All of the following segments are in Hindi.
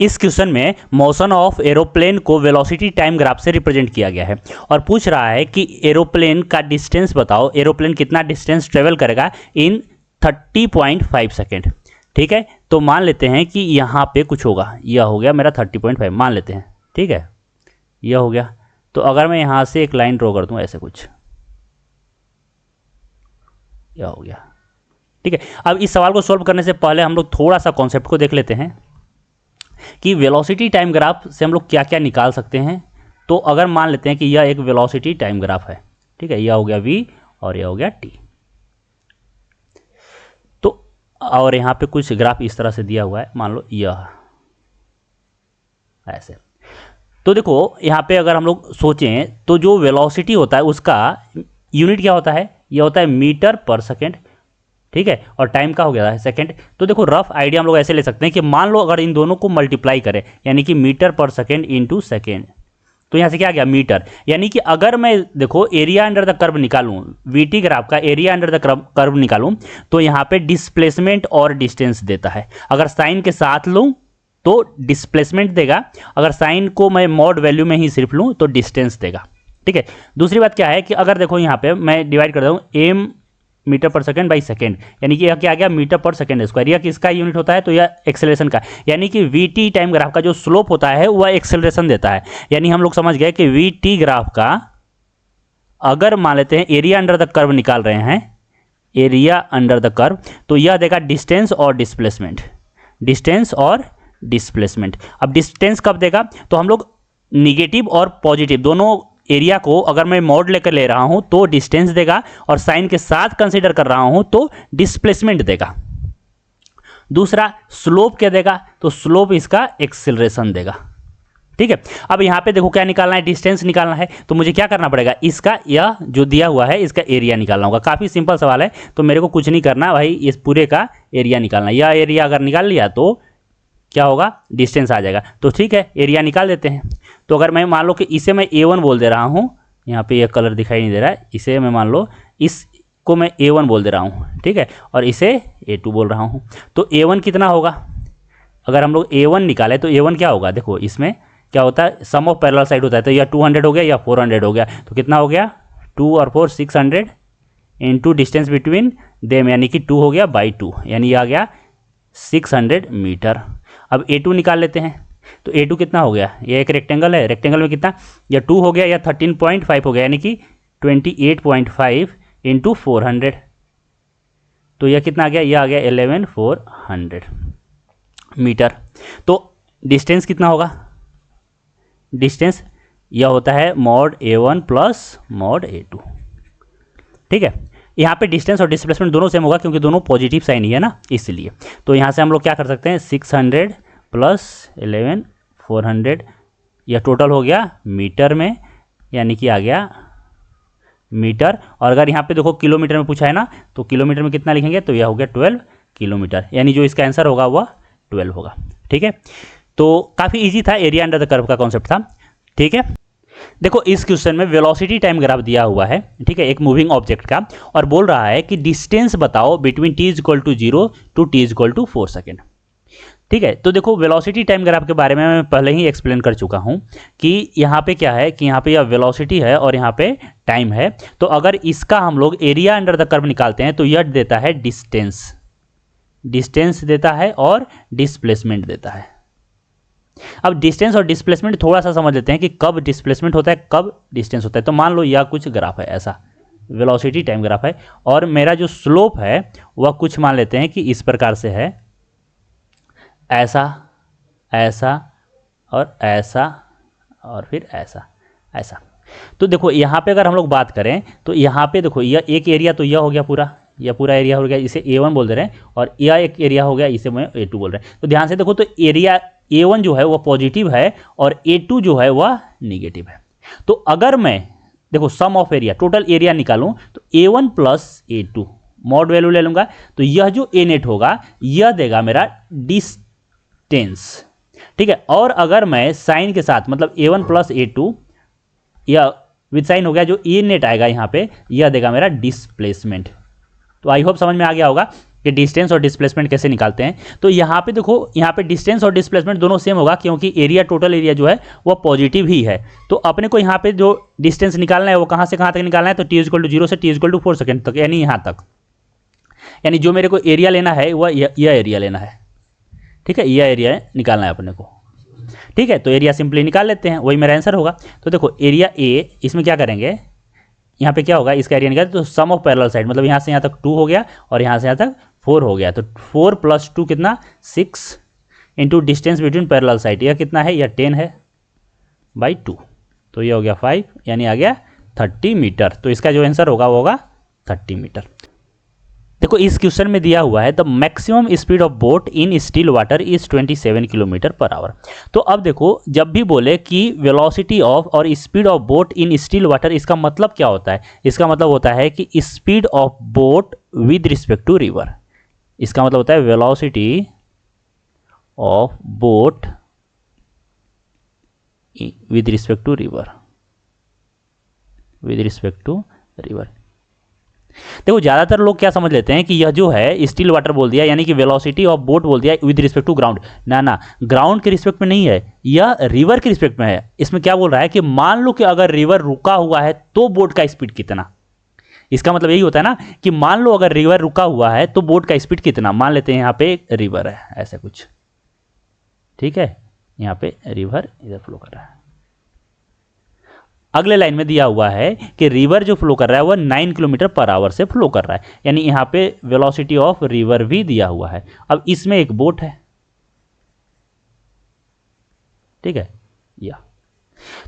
इस क्वेश्चन में मोशन ऑफ एरोप्लेन को वेलोसिटी टाइम ग्राफ से रिप्रेजेंट किया गया है और पूछ रहा है कि एरोप्लेन का डिस्टेंस बताओ, एरोप्लेन कितना डिस्टेंस ट्रेवल करेगा इन 30.5 सेकेंड। ठीक है, तो मान लेते हैं कि यहाँ पे कुछ होगा, यह हो गया मेरा 30.5 मान लेते हैं। ठीक है, यह हो गया। तो अगर मैं यहाँ से एक लाइन ड्रॉ कर दूँ ऐसे कुछ, यह हो गया। ठीक है, अब इस सवाल को सॉल्व करने से पहले हम लोग थोड़ा सा कॉन्सेप्ट को देख लेते हैं कि वेलोसिटी टाइम ग्राफ से हम लोग क्या क्या निकाल सकते हैं। तो अगर मान लेते हैं कि यह एक वेलोसिटी टाइम ग्राफ है, ठीक है, यह हो गया v और यह हो गया t। तो और यहाँ पे कुछ ग्राफ इस तरह से दिया हुआ है, मान लो यह ऐसे। तो देखो यहाँ पे अगर हम लोग सोचें तो जो वेलोसिटी होता है उसका यूनिट क्या होता है, यह होता है मीटर पर सेकेंड। ठीक है, और टाइम का हो गया है सेकंड। तो देखो रफ आइडिया हम लोग ऐसे ले सकते हैं कि मान लो अगर इन दोनों को मल्टीप्लाई करें, यानी कि मीटर पर सेकंड इनटू सेकंड, तो यहाँ से क्या आ गया मीटर। यानी कि अगर मैं देखो एरिया अंडर द कर्व निकालूं, वीटी ग्राफ का एरिया अंडर द कर्व निकालूं, तो यहाँ पे डिस्प्लेसमेंट और डिस्टेंस देता है। अगर साइन के साथ लूँ तो डिस्प्लेसमेंट देगा, अगर साइन को मैं मॉड वैल्यू में ही सिर्फ लूँ तो डिस्टेंस देगा। ठीक है, दूसरी बात क्या है कि अगर देखो यहाँ पे मैं डिवाइड कर दूँ एम मीटर पर सेकंड बाई सेकंड, यानी कि यह क्या आ गया मीटर पर सेकंड स्क्वायर। यह किसका यूनिट होता है, तो यह एक्सेलरेशन का, यानी कि वीटी टाइम ग्राफ का जो स्लोप होता है वह एक्सेलरेशन देता है। यानी हम लोग समझ गए कि वीटी ग्राफ का अगर मान लेते हैं एरिया अंडर द कर्व निकाल रहे हैं, एरिया अंडर द कर्व, तो यह देगा डिस्टेंस और डिस्प्लेसमेंट, डिस्टेंस और डिस्प्लेसमेंट। अब डिस्टेंस कब देगा, तो हम लोग निगेटिव और पॉजिटिव दोनों एरिया को अगर मैं मॉड लेकर ले रहा हूं तो डिस्टेंस देगा, और साइन के साथ कंसीडर कर रहा हूं तो डिस्प्लेसमेंट देगा। दूसरा स्लोप क्या देगा, तो स्लोप इसका एक्सेलरेशन देगा। ठीक है, अब यहां पे देखो क्या निकालना है, डिस्टेंस निकालना है। तो मुझे क्या करना पड़ेगा, इसका यह जो दिया हुआ है इसका एरिया निकालना होगा। काफी सिंपल सवाल है, तो मेरे को कुछ नहीं करना भाई, इस पूरे का एरिया निकालना। यह एरिया अगर निकाल लिया तो क्या होगा, डिस्टेंस आ जाएगा। तो ठीक है, एरिया निकाल देते हैं। तो अगर मैं मान लो कि इसे मैं A1 बोल दे रहा हूँ, यहाँ पे ये कलर दिखाई नहीं दे रहा है, इसे मैं मान लो इसको मैं A1 बोल दे रहा हूँ, ठीक है, और इसे A2 बोल रहा हूँ। तो A1 कितना होगा, अगर हम लोग A1 निकाले तो A1 क्या होगा, देखो इसमें क्या होता है, सम ऑफ पैरेलल साइड होता है। तो या 200 हो गया या 400 हो गया, तो कितना हो गया 2 और 4 600 इंटू डिस्टेंस बिटवीन देम, यानी कि 2 हो गया बाई 2, यानी आ गया 600 मीटर। अब A2 निकाल लेते हैं, तो A2 कितना हो गया, ये एक रेक्टेंगल है, रेक्टेंगल में कितना, या 2 हो गया या 13.5 हो गया, यानी कि 28.5 इंटू 400, तो यह कितना आ गया, यह आ गया 11400 मीटर। तो डिस्टेंस कितना होगा, डिस्टेंस यह होता है mod A1 plus mod A2। ठीक है, यहाँ पे डिस्टेंस और डिस्प्लेसमेंट दोनों सेम होगा क्योंकि दोनों पॉजिटिव साइन ही है ना, इसलिए। तो यहाँ से हम लोग क्या कर सकते हैं, 600 प्लस 11400, यह टोटल हो गया मीटर में, यानी कि आ गया मीटर। और अगर यहाँ पे देखो किलोमीटर में पूछा है ना, तो किलोमीटर में कितना लिखेंगे, तो यह हो गया 12 किलोमीटर, यानी जो इसका आंसर होगा वह 12 होगा। ठीक है, तो काफ़ी इजी था, एरिया अंडर द कर्व का कॉन्सेप्ट था। ठीक है, देखो इस क्वेश्चन में वेलोसिटी टाइम ग्राफ दिया हुआ है, ठीक है, एक मूविंग ऑब्जेक्ट का, और बोल रहा है कि डिस्टेंस बताओ between t equal to 0 to t equal to 4 second. ठीक है, तो देखो वेलोसिटी टाइम ग्राफ के बारे में मैं पहले ही एक्सप्लेन कर चुका हूं कि यहाँ पे क्या है, कि यहाँ पे यह वेलोसिटी है और यहाँ पे टाइम है। तो अगर इसका हम लोग एरिया अंडर द कर्व निकालते हैं तो यह देता है डिस्टेंस, डिस्टेंस देता है और डिस्प्लेसमेंट देता है। अब डिस्टेंस और डिस्प्लेसमेंट थोड़ा सा समझ लेते हैं कि कब डिस्प्लेसमेंट होता है कब डिस्टेंस होता है। तो मान लो यह कुछ ग्राफ है, ऐसा वेलोसिटी टाइम ग्राफ है, और मेरा जो स्लोप है वह कुछ मान लेते हैं कि इस प्रकार से है, ऐसा, ऐसा और ऐसा और फिर ऐसा, ऐसा। तो देखो यहाँ पे अगर हम लोग बात करें तो यहाँ पे देखो यह एक एरिया, तो यह हो गया पूरा, यह पूरा एरिया हो गया, इसे A1 बोल दे रहे हैं, और यह एक एरिया हो गया, इसे मैं A2 बोल रहे हैं। तो ध्यान से देखो, तो एरिया A1 जो है वह पॉजिटिव है और A2 जो है वह निगेटिव है। तो अगर मैं देखो सम ऑफ एरिया, टोटल एरिया निकालूं, तो A1 plus A2 mod value ले लूंगा, तो यह जो A नेट होगा यह देगा मेरा डिस्टेंस। ठीक है, और अगर मैं साइन के साथ, मतलब A1 प्लस A2 यह विद साइन हो गया, जो A नेट आएगा यहाँ पे यह देगा मेरा डिस्प्लेसमेंट। तो आई होप समझ में आ गया होगा कि डिस्टेंस और डिस्प्लेसमेंट कैसे निकालते हैं। तो यहाँ पे देखो, यहाँ पे डिस्टेंस और डिस्प्लेसमेंट दोनों सेम होगा क्योंकि एरिया, टोटल एरिया जो है वो पॉजिटिव ही है। तो अपने को यहाँ पे जो डिस्टेंस निकालना है वो कहाँ से कहाँ तक निकालना है, तो t=0 से t=4 सेकेंड तक, यानी यहाँ तक। यानी जो मेरे को एरिया लेना है वह यह एरिया लेना है, ठीक है, यह एरिया निकालना है अपने को, ठीक है। तो एरिया सिंपली निकाल लेते हैं, वही मेरा आंसर होगा। तो देखो एरिया ए, इसमें क्या करेंगे, यहाँ पे क्या होगा, इसका एरिया निकाल, तो सम ऑफ पैरेलल साइड, मतलब यहाँ से यहाँ तक 2 हो गया और यहाँ से यहाँ तक 4 हो गया। तो 4 + 2 कितना, 6 into distance between parallel side, यह कितना है, यह 10 है बाई 2, तो ये हो गया 5, यानी आ गया 30 मीटर। तो इसका जो आंसर होगा वो होगा 30 मीटर। देखो इस क्वेश्चन में दिया हुआ है the maximum speed of boat in still water is 27 km/h। तो अब देखो जब भी बोले कि वेलोसिटी ऑफ और speed of boat in still water, इसका मतलब क्या होता है, इसका मतलब होता है कि speed of boat with respect to river. इसका मतलब होता है velocity of boat with respect to river, with respect to river. देखो ज़्यादातर लोग क्या समझ लेते हैं कि यह जो है स्टिल वाटर बोल दिया यानी कि वेलोसिटी ऑफ बोट बोल दिया विद रिस्पेक्ट टू ग्राउंड। ना ना, ग्राउंड के रिस्पेक्ट में नहीं है, यह रिवर के रिस्पेक्ट में है। इसमें क्या बोल रहा है कि मान लो कि अगर रिवर रुका हुआ है तो बोट का स्पीड कितना। इसका मतलब यही होता है ना कि मान लो अगर रिवर रुका हुआ है तो बोट का स्पीड कितना। मान लेते हैं यहाँ पे एक रिवर है, ऐसा कुछ, ठीक है, यहाँ पे रिवर इधर फ्लो कर रहा है। अगले लाइन में दिया हुआ है कि रिवर जो फ्लो कर रहा है वह 9 km/h से फ्लो कर रहा है, यानी यहाँ पे वेलोसिटी ऑफ रिवर भी दिया हुआ है। अब इसमें एक बोट है, ठीक है, या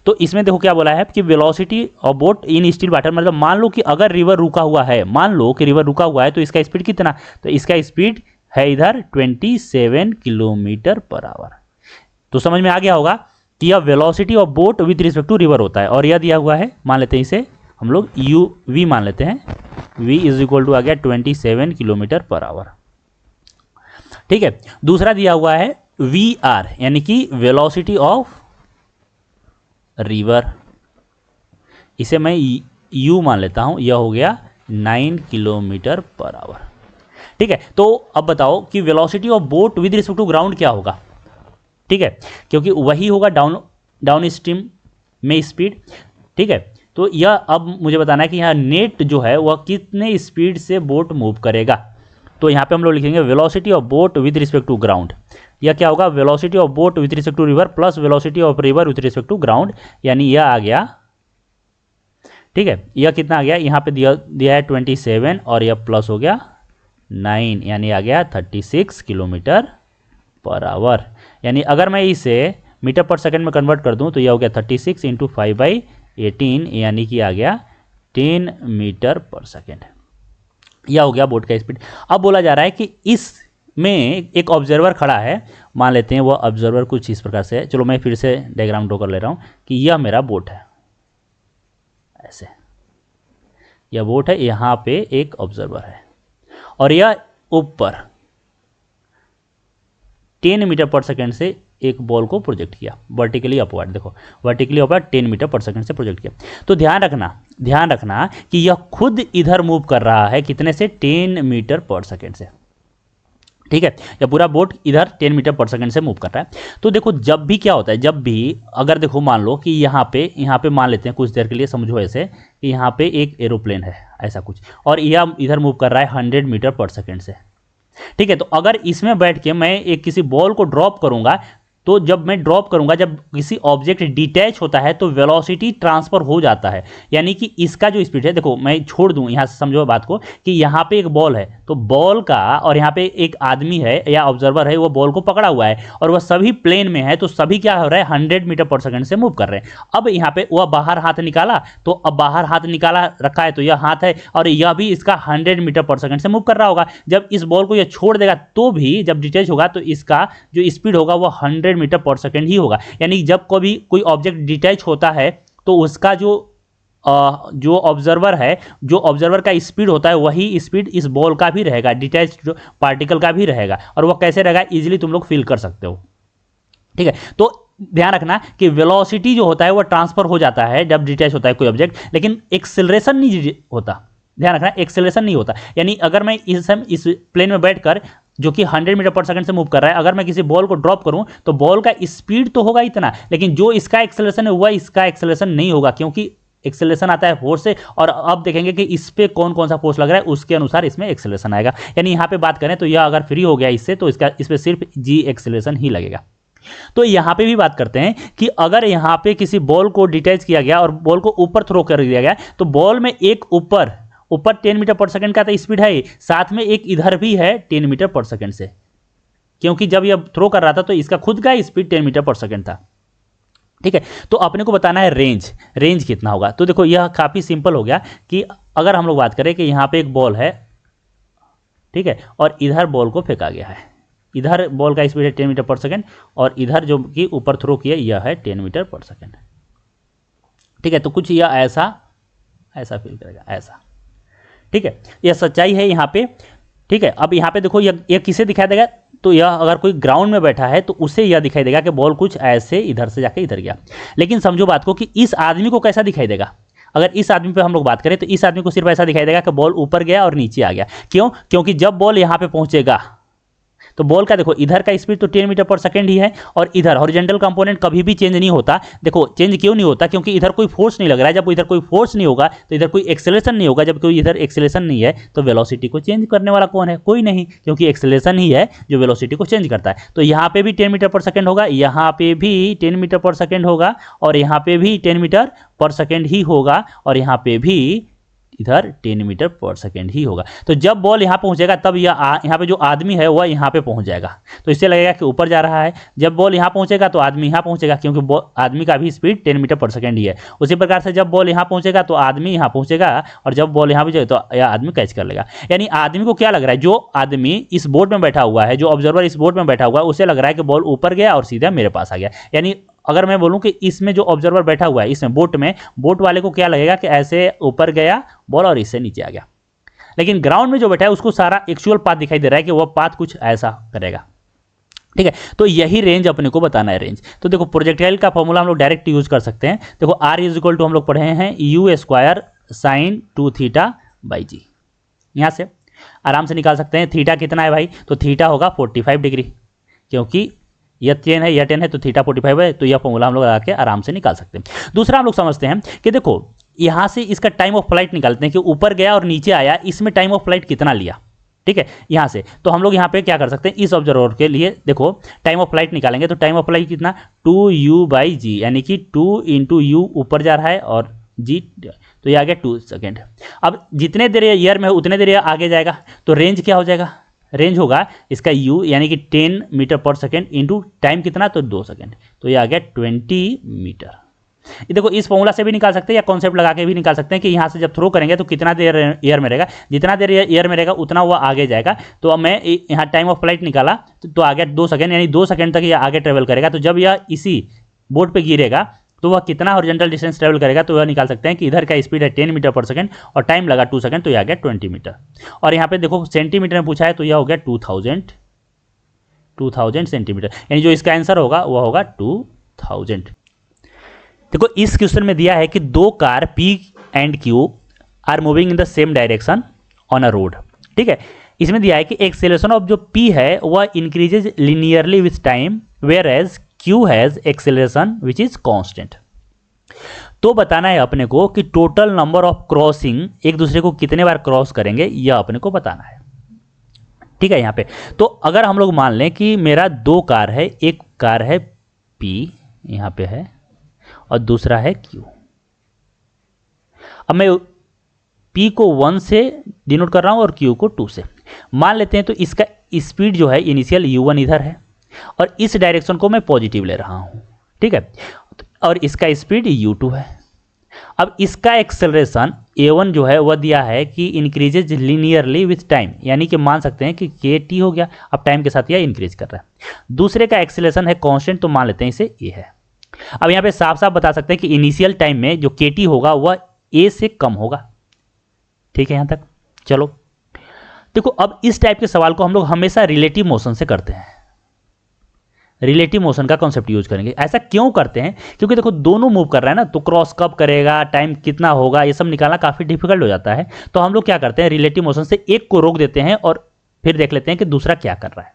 तो इसमें देखो क्या बोला है कि velocity of boat in still water, मतलब मान लो कि अगर रिवर रुका हुआ है, मान लो कि रिवर रुका हुआ है तो इसका स्पीड कितना, तो इसका स्पीड है इधर 27 km/h। तो समझ में आ गया होगा कि यह velocity of boat with respect to river होता है। और यह दिया हुआ है, मान लेते हैं इसे हम लोग v मान लेते हैं, v = आ गया 27 km/h, ठीक है। दूसरा दिया हुआ है vr, यानी कि वेलोसिटी ऑफ रिवर, इसे मैं u मान लेता हूं, यह हो गया 9 km/h, ठीक है। तो अब बताओ कि velocity of boat with respect to ground क्या होगा, ठीक है, क्योंकि वही होगा डाउन स्ट्रीम में स्पीड, ठीक है। तो यह अब मुझे बताना है कि यहाँ नेट जो है वह कितने स्पीड से बोट मूव करेगा। तो यहाँ पे हम लोग लिखेंगे velocity of boat with respect to ground, यह क्या होगा, velocity of boat with respect to river plus velocity of river with respect to ground, यानी यह आ गया, ठीक है। यह कितना आ गया, यहाँ पे दिया है 27 और यह प्लस हो गया 9, यानी आ गया 36 km/h। यानी अगर मैं इसे मीटर पर सेकंड में कन्वर्ट कर दूं तो यह हो गया 36 × 5/18, यानी कि आ गया 10 मीटर/सेकेंड। यह हो गया बोट का स्पीड। अब बोला जा रहा है कि इसमें एक ऑब्जर्वर खड़ा है, मान लेते हैं वह ऑब्जर्वर कुछ इस प्रकार से है। चलो मैं फिर से डायग्राम ड्रॉ कर ले रहा हूं कि यह मेरा बोट है, ऐसे यह बोट है, यहाँ पे एक ऑब्जर्वर है और यह ऊपर 10 मीटर/सेकेंड से एक बॉल को प्रोजेक्ट किया वर्टिकली अपवर्ड। देखो वर्टिकली अपवर्ड 10 मीटर/सेकेंड से प्रोजेक्ट किया। तो ध्यान रखना कि यह खुद इधर मूव कर रहा है, कितने से, 10 मीटर/सेकेंड से, ठीक है। यह पूरा बोट इधर 10 मीटर/सेकेंड से मूव कर रहा है। तो देखो जब भी क्या होता है, जब भी अगर देखो मान लो कि यहाँ पे मान लेते हैं कुछ देर के लिए, समझो ऐसे कि यहाँ पे एक एरोप्लेन है ऐसा कुछ, और यह इधर मूव कर रहा है 100 मीटर/सेकेंड से, ठीक है। तो अगर इसमें बैठ के मैं एक किसी बॉल को ड्रॉप करूंगा, तो जब मैं ड्रॉप करूंगा, जब किसी ऑब्जेक्ट डिटैच होता है तो वेलोसिटी ट्रांसफर हो जाता है, यानी कि इसका जो स्पीड है, देखो मैं छोड़ दूं यहां से, समझो बात को कि यहाँ पे एक बॉल है, तो बॉल का, और यहाँ पे एक आदमी है या ऑब्जर्वर है, वो बॉल को पकड़ा हुआ है और वह सभी प्लेन में है, तो सभी क्या हो रहा है, 100 मीटर/सेकेंड से मूव कर रहे हैं। अब यहाँ पे वह बाहर हाथ निकाला, तो अब बाहर हाथ निकाला रखा है तो यह हाथ है, और यह भी इसका 100 मीटर/सेकेंड से मूव कर रहा होगा। जब इस बॉल को यह छोड़ देगा तो भी, जब डिटैच होगा तो इसका जो स्पीड होगा वह 100 मीटर/सेकेंड ही होगा। यानी जब कभी कोई ऑब्जेक्ट डिटैच होता है तो उसका जो ऑब्जर्वर है, जो ऑब्जर्वर का स्पीड होता है, वही स्पीड इस बॉल का भी रहेगा, डिटैच पार्टिकल का भी रहेगा। और वह कैसे रहेगा, इजीली तुम लोग फील कर सकते हो, ठीक है। तो ध्यान रखना कि वेलोसिटी जो होता है वह ट्रांसफर हो जाता है जब डिटैच होता है कोई ऑब्जेक्ट, लेकिन एक्सेलरेशन नहीं होता, ध्यान रखना, एक्सेलरेशन नहीं होता। यानी अगर मैं इस प्लेन में बैठकर जो कि 100 मीटर पर सेकंड से मूव कर रहा है, अगर मैं किसी बॉल को ड्रॉप करूं तो बॉल का स्पीड तो होगा इतना, लेकिन जो इसका एक्सेलरेशन है वह इसका एक्सेलरेशन नहीं होगा, क्योंकि एक्सेलरेशन आता है फोर्स से, और अब देखेंगे कि इस पे कौन कौन सा फोर्स लग रहा है उसके अनुसार इसमें एक्सेलरेशन आएगा। यानी यहाँ पे बात करें तो यह अगर फ्री हो गया इससे तो इसका इस पे सिर्फ जी एक्सेलरेशन ही लगेगा। तो यहाँ पे भी बात करते हैं कि अगर यहाँ पे किसी बॉल को डिटैच किया गया और बॉल को ऊपर थ्रो कर दिया गया, तो बॉल में एक ऊपर 10 मीटर पर सेकंड का तो स्पीड है, साथ में एक इधर भी है 10 मीटर पर सेकंड से, क्योंकि जब यह थ्रो कर रहा था तो इसका खुद का स्पीड 10 मीटर पर सेकंड था। ठीक है, तो अपने को बताना है रेंज कितना होगा। तो देखो यह काफ़ी सिंपल हो गया कि अगर हम लोग बात करें कि यहाँ पे एक बॉल है, ठीक है, और इधर बॉल को फेंका गया है, इधर बॉल का स्पीड है 10 मीटर पर सेकंड और इधर जो कि ऊपर थ्रो किया यह है 10 मीटर पर सेकंड। ठीक है, तो कुछ यह ऐसा फील करेगा, ऐसा। ठीक है, यह सच्चाई है यहाँ पे। ठीक है, अब यहाँ पे देखो यह किसे दिखाई देगा, तो यह अगर कोई ग्राउंड में बैठा है तो उसे यह दिखाई देगा कि बॉल कुछ ऐसे इधर से जाके इधर गया। लेकिन समझो बात को कि इस आदमी को कैसा दिखाई देगा, अगर इस आदमी पे हम लोग बात करें तो इस आदमी को सिर्फ ऐसा दिखाई देगा कि बॉल ऊपर गया और नीचे आ गया। क्यों? क्योंकि जब बॉल यहाँ पे पहुंचेगा तो बॉल का देखो इधर का स्पीड तो 10 मीटर पर सेकंड ही है, और इधर हॉरिजॉन्टल कंपोनेंट कभी भी चेंज नहीं होता। देखो चेंज क्यों नहीं होता, क्योंकि इधर कोई फोर्स नहीं लग रहा है। जब इधर कोई फोर्स नहीं होगा तो इधर कोई एक्सेलरेशन नहीं होगा। जब कोई इधर एक्सेलरेशन नहीं है तो वेलोसिटी को चेंज करने वाला कौन है? कोई नहीं, क्योंकि एक्सेलरेशन ही है जो वेलोसिटी को चेंज करता है। तो यहाँ पे भी 10 मीटर पर सेकंड होगा, यहाँ पे भी 10 मीटर पर सेकंड होगा, और यहाँ पे भी 10 मीटर पर सेकंड ही होगा, और यहाँ पे भी इधर 10 मीटर पर सेकंड ही होगा। तो जब बॉल यहाँ पहुंचेगा तब यहाँ पे जो आदमी है वह यहाँ पे पहुंच जाएगा, तो इससे लगेगा कि ऊपर जा रहा है। जब बॉल यहाँ पहुंचेगा तो आदमी यहाँ पहुंचेगा, क्योंकि आदमी का भी स्पीड 10 मीटर पर सेकंड ही है। उसी प्रकार से जब बॉल यहाँ पहुंचेगा तो आदमी यहाँ पहुंचेगा, और जब बॉल यहाँ भी जाए तो यह आदमी कैच कर लेगा। यानी आदमी को क्या लग रहा है, जो आदमी इस बोट में बैठा हुआ है, जो ऑब्जर्वर इस बोट में बैठा हुआ है, उसे लग रहा है कि बॉल ऊपर गया और सीधा मेरे पास आ गया। यानी अगर मैं बोलूं कि इसमें जो ऑब्जर्वर बैठा हुआ है इसमें बोट में, बोट वाले को क्या लगेगा कि ऐसे ऊपर गया बॉल और इससे नीचे आ गया। लेकिन ग्राउंड में जो बैठा है उसको सारा एक्चुअल पाथ दिखाई दे रहा है कि वह पाथ कुछ ऐसा करेगा। ठीक है, तो यही रेंज अपने को बताना है रेंज। तो देखो प्रोजेक्टाइल का फॉर्मूला हम लोग डायरेक्ट यूज कर सकते हैं। देखो R इज इक्वल टू हम लोग पढ़े हैं u² sin 2θ/g। यहाँ से आराम से निकाल सकते हैं। थीटा कितना है भाई, तो थीटा होगा 45 डिग्री, क्योंकि यह 10 है, यह 10 है, तो थीटा 45 है। तो यह फॉर्मूला हम लोग लगा के आराम से निकाल सकते हैं। दूसरा हम लोग समझते हैं कि देखो यहाँ से इसका टाइम ऑफ फ्लाइट निकालते हैं कि ऊपर गया और नीचे आया, इसमें टाइम ऑफ फ्लाइट कितना लिया। ठीक है, यहाँ से तो हम लोग यहाँ पे क्या कर सकते हैं, इस ऑब्जर्वर के लिए देखो टाइम ऑफ फ्लाइट निकालेंगे तो टाइम ऑफ फ्लाइट कितना 2u/g, यानी कि 2 × u ऊपर जा रहा है और g, तो ये आ गया 2 सेकेंड। अब जितने देर ईयर में हो उतने देर आगे जाएगा, तो रेंज क्या हो जाएगा, रेंज होगा इसका u यानी कि 10 metre per second into time कितना, तो 2 सेकेंड, तो ये आ गया 20 मीटर। ये देखो इस फॉर्मूला से भी निकाल सकते हैं या कॉन्सेप्ट लगा के भी निकाल सकते हैं कि यहाँ से जब थ्रो करेंगे तो कितना देर एयर में रहेगा, जितना देर एयर में रहेगा उतना वो आगे जाएगा। तो अब मैं यहाँ टाइम ऑफ फ्लाइट निकाला तो आ गया 2 सेकेंड, यानी 2 सेकेंड तक ये आगे ट्रेवल करेगा। तो जब यह इसी बोर्ड पे गिरेगा तो वह कितना हॉरिजॉन्टल डिस्टेंस ट्रेवल करेगा, तो वह निकाल सकते हैं कि इधर का स्पीड है 10 मीटर पर सेकंड और टाइम लगा 2 सेकंड, तो यह आ गया 20 मीटर। और यहाँ पे देखो सेंटीमीटर में पूछा है तो यह हो गया 2000 सेंटीमीटर, यानी जो इसका आंसर होगा वह होगा 2000। देखो इस क्वेश्चन में दिया है कि दो car P and Q are moving in the same direction on a road. ठीक है, इसमें दिया है कि एक्सेलरेशन ऑफ जो P है वह increases linearly with time where as Q has acceleration which is constant. तो बताना है अपने को कि टोटल नंबर ऑफ क्रॉसिंग एक दूसरे को कितने बार क्रॉस करेंगे, यह अपने को बताना है। ठीक है, यहाँ पे तो अगर हम लोग मान लें कि मेरा दो कार है, एक कार है P यहाँ पे है और दूसरा है Q। अब मैं P को 1 से डिनोट कर रहा हूं और Q को 2 से। मान लेते हैं तो इसका स्पीड जो है इनिशियल u1 इधर है और इस डायरेक्शन को मैं पॉजिटिव ले रहा हूं। ठीक है, और इसका स्पीड u2 है। अब इसका एक्सेलरेशन a1 जो है वह दिया है कि इंक्रीजेज लीनियरली विथ टाइम, यानी कि मान सकते हैं कि kt हो गया, अब टाइम के साथ यह इंक्रीज कर रहा है। दूसरे का एक्सेलरेशन है कांस्टेंट, तो मान लेते हैं इसे a है। अब यहाँ पे साफ साफ बता सकते हैं कि इनिशियल टाइम में जो kt होगा वह a से कम होगा। ठीक है, यहाँ तक चलो। देखो अब इस टाइप के सवाल को हम लोग हमेशा रिलेटिव मोशन से करते हैं। रिलेटिव मोशन का कॉन्सेप्ट यूज करेंगे। ऐसा क्यों करते हैं? क्योंकि देखो दोनों मूव कर रहा है ना, तो क्रॉस कब करेगा, टाइम कितना होगा, ये सब निकालना काफ़ी डिफिकल्ट हो जाता है। तो हम लोग क्या करते हैं, रिलेटिव मोशन से एक को रोक देते हैं और फिर देख लेते हैं कि दूसरा क्या कर रहा है।